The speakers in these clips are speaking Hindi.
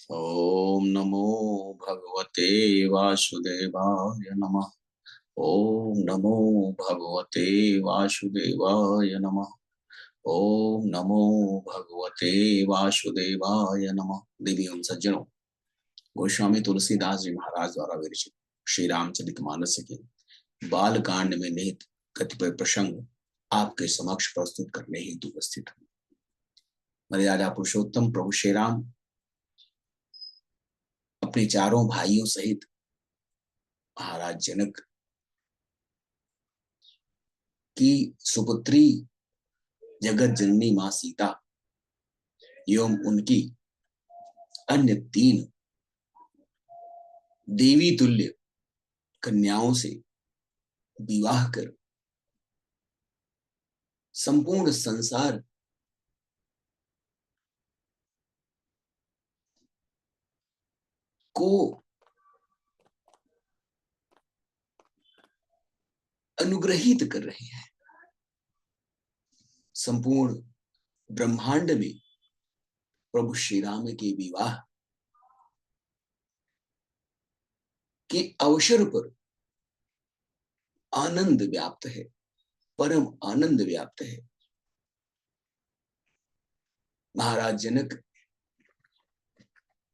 ओम नमो भगवते वासुदेवाय नमः। ओम नमो भगवते वासुदेवाय नमः। ओम नमो भगवते वासुदेवाय नमः। देवी एवं सज्जनों, गोस्वामी तुलसीदास जी महाराज द्वारा विरचित श्री रामचरितमानस के बाल कांड में निहित कतिपय प्रसंग आपके समक्ष प्रस्तुत करने हेतु उपस्थित हूँ। मर्यादा पुरुषोत्तम प्रभु श्री राम अपने चारों भाइयों सहित महाराज जनक की सुपुत्री जगत जननी मां सीता एवं उनकी अन्य तीन देवी तुल्य कन्याओं से विवाह कर संपूर्ण संसार को अनुग्रहित कर रहे हैं। संपूर्ण ब्रह्मांड में प्रभु श्री राम के विवाह के अवसर पर आनंद व्याप्त है, परम आनंद व्याप्त है। महाराज जनक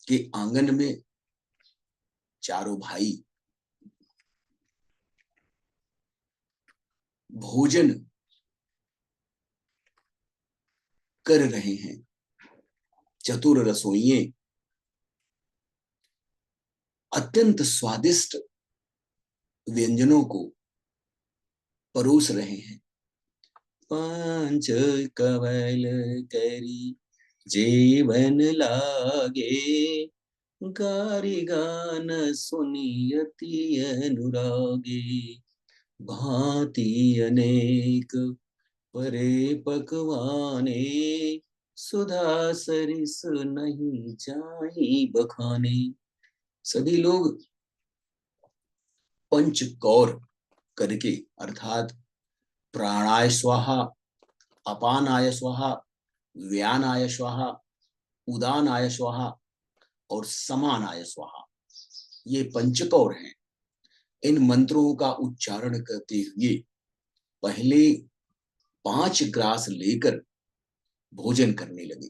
के आंगन में चारों भाई भोजन कर रहे हैं। चतुर रसोइये अत्यंत स्वादिष्ट व्यंजनों को परोस रहे हैं। पांच कवल करी जीवन लागे, गारी गान सुनियति अनुरागे। भांति अनेक परे पकवाने, सुधा सरिस नहीं जाई बखाने। सभी लोग पंचकौर करके अर्थात प्राणाय स्वाहा, अपानाय स्वाहा, व्यानाय स्वाहा, उदानाय स्वाहा और समानाय स्वाहा, ये पंचकौर हैं। इन मंत्रों का उच्चारण करते हुए पहले 5 ग्रास लेकर भोजन करने लगे।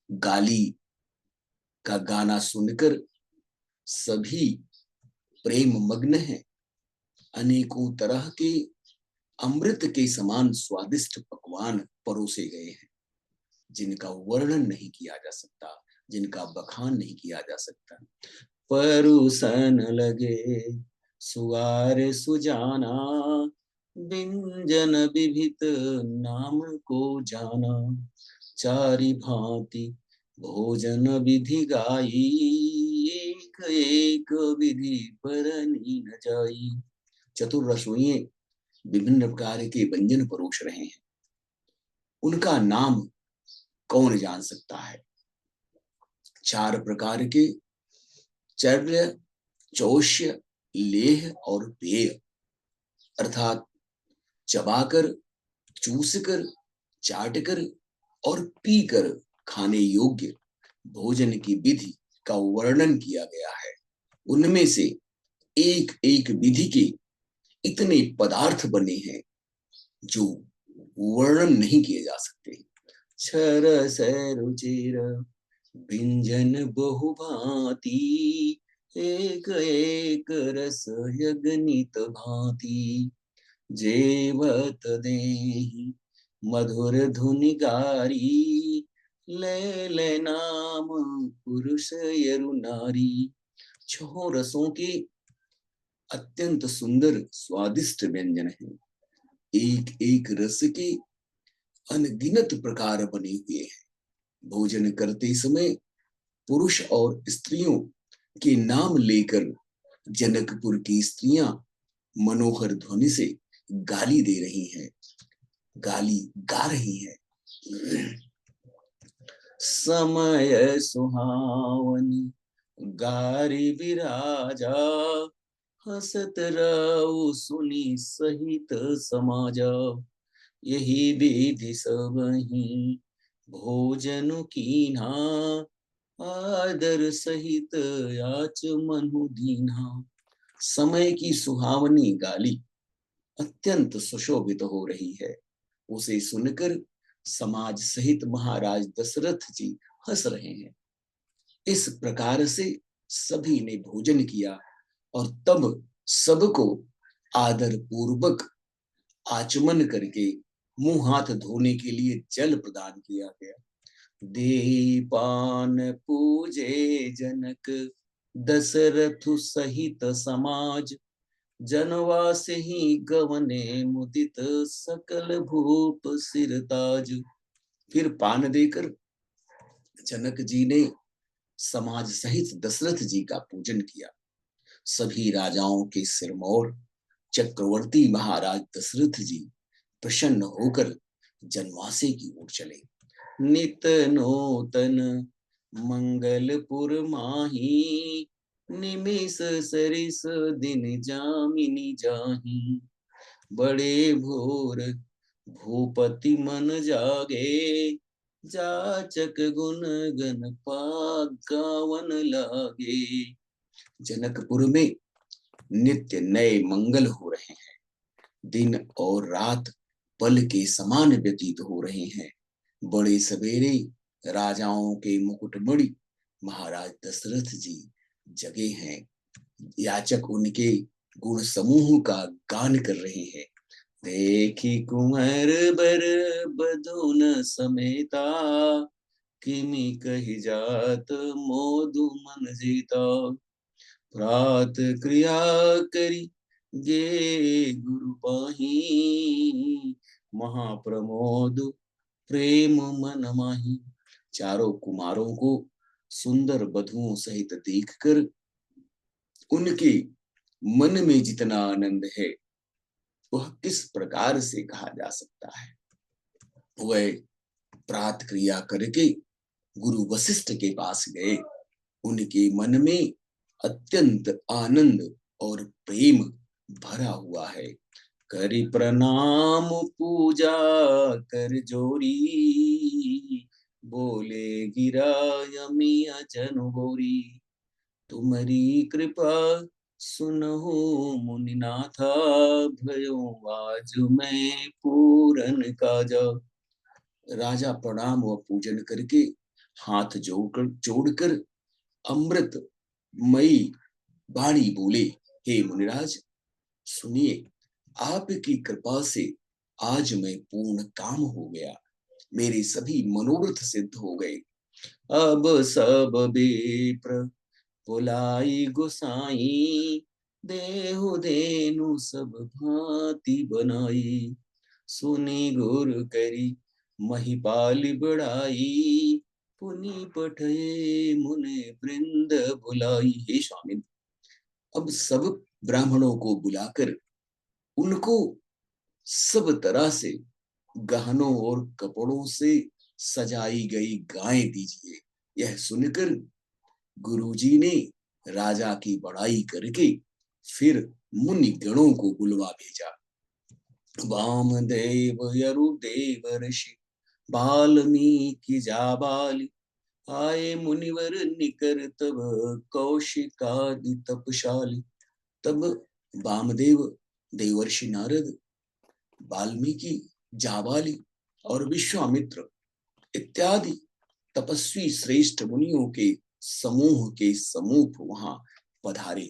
गाली का गाना सुनकर सभी प्रेम मग्न हैं। अनेकों तरह के अमृत के समान स्वादिष्ट पकवान परोसे गए हैं, जिनका वर्णन नहीं किया जा सकता, जिनका बखान नहीं किया जा सकता। परुसन लगे सुगार सुजाना, बिंजन विभित नाम को जाना। चारि भांति भोजन विधि गाई, एक एक विधि पर न जाई। चतुर रसोइये विभिन्न प्रकार के व्यंजन परोस रहे हैं। उनका नाम कौन जान सकता है। 4 प्रकार के चर्य, चौष्य, लेह और पेय अर्थात चबाकर, चूसकर, चाटकर और पीकर खाने योग्य भोजन की विधि का वर्णन किया गया है। उनमें से एक एक विधि के इतने पदार्थ बने हैं जो वर्णन नहीं किए जा सकते। छर से रुचिर व्यंजन बहुभांति, एक एक रस यज्ञनित भांति। जेवत देहि मधुर धुनि गारी, ले ले नाम पुरुष यरु नारी। 6 रसों के अत्यंत सुंदर स्वादिष्ट व्यंजन हैं। एक एक रस के अनगिनत प्रकार बने हुए हैं। भोजन करते समय पुरुष और स्त्रियों के नाम लेकर जनकपुर की स्त्रियां मनोहर ध्वनि से गाली दे रही हैं, गाली गा रही हैं। समय सुहावनी गारी विराजा, हसत रऊ सुनी सहित समाजा। यही विधि सबहि भोजन कीन्हा, आदर सहित याच मनु दीन्हा। समय की सुहावनी गाली अत्यंत सुशोभित हो रही है। उसे सुनकर समाज सहित महाराज दशरथ जी हंस रहे हैं। इस प्रकार से सभी ने भोजन किया और तब सबको आदर पूर्वक आचमन करके मुंह हाथ धोने के लिए जल प्रदान किया गया। दीपान पूजे जनक दशरथ सहित समाज। जनवास ही गवने मुदित सकल भूप सिरताज। फिर पान देकर जनक जी ने समाज सहित दशरथ जी का पूजन किया। सभी राजाओं के सिरमौर चक्रवर्ती महाराज दशरथ जी प्रसन्न होकर जनवासे की ओर चले। नित नूतन मंगलपुर माही। निमिष सरिस दिन जामिनी जाही। बड़े भोर भूपति मन जागे। जाचक गुण गण गावन लागे। जनकपुर में नित्य नए मंगल हो रहे हैं। दिन और रात पल के समान व्यतीत हो रहे हैं। बड़े सवेरे राजाओं के मुकुटमणि महाराज दशरथ जी जगे हैं। याचक उनके गुण समूह का गान कर रहे हैं। देखी कुंवर बर बधुन समेता। किमि कही जात मोदु मन जीता। प्रात क्रिया करी गे गुरु पाही। महाप्रमोद प्रेम मन माही। चारों कुमारों को सुंदर बधुओं सहित देखकर उनके मन में जितना आनंद है वह किस प्रकार से कहा जा सकता है। वह प्रात क्रिया करके गुरु वशिष्ठ के पास गए। उनके मन में अत्यंत आनंद और प्रेम भरा हुआ है। करि प्रणाम पूजा कर जोरी। बोले गिरा यमी अजन बोरी। तुम्हारी कृपा सुनहु मुनिनाथा। भयो आज मैं पूरन काजा। राजा प्रणाम व पूजन करके हाथ जोड़कर अमृत मई वाणी बोले, हे मुनिराज सुनिए, आपकी कृपा से आज मैं पूर्ण काम हो गया। मेरे सभी मनोरथ सिद्ध हो गए। अब सब विप्र बुलाई गोसाई। देहु देनु सब भांति बनाई। सुनी गुर करी महिपाल बढ़ाई। पुनि पठे मुनि वृंद बुलाई। हे स्वामी, अब सब ब्राह्मणों को बुलाकर उनको सब तरह से गहनों और कपड़ों से सजाई गई गाय दीजिए। यह सुनकर गुरुजी ने राजा की बड़ाई करके फिर मुनि गणों को बुलवा भेजा। वामदेव यरुदेव ऋषि वाल्मीकि जाबाली। आए मुनिवर निकर तब कौशिकादि तपशाली। तब वामदेव, देवर्षि नारद, वाल्मीकि, जाबाली और विश्वामित्र इत्यादि तपस्वी श्रेष्ठ मुनियों के समूह वहां पधारे।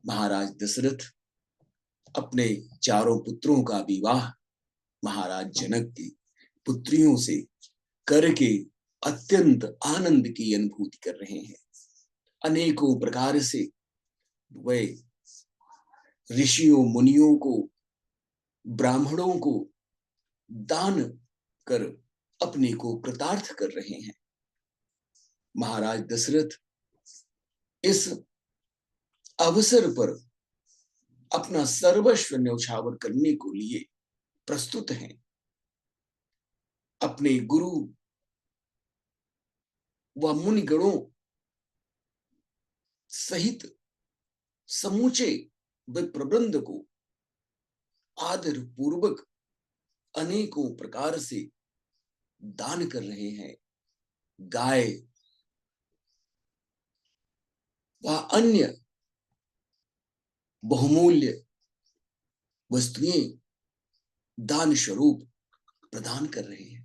महाराज दशरथ अपने चारों पुत्रों का विवाह महाराज जनक की पुत्रियों से करके अत्यंत आनंद की अनुभूति कर रहे हैं। अनेकों प्रकार से वे ऋषियों मुनियों को, ब्राह्मणों को दान कर अपने को कृतार्थ कर रहे हैं। महाराज दशरथ इस अवसर पर अपना सर्वस्व न्यौछावर करने को लिए प्रस्तुत हैं। अपने गुरु व मुनिगणों सहित समूचे विप्रवृंद को आदर पूर्वक अनेकों प्रकार से दान कर रहे हैं। गाय वह अन्य बहुमूल्य वस्तुएं दान स्वरूप प्रदान कर रहे हैं।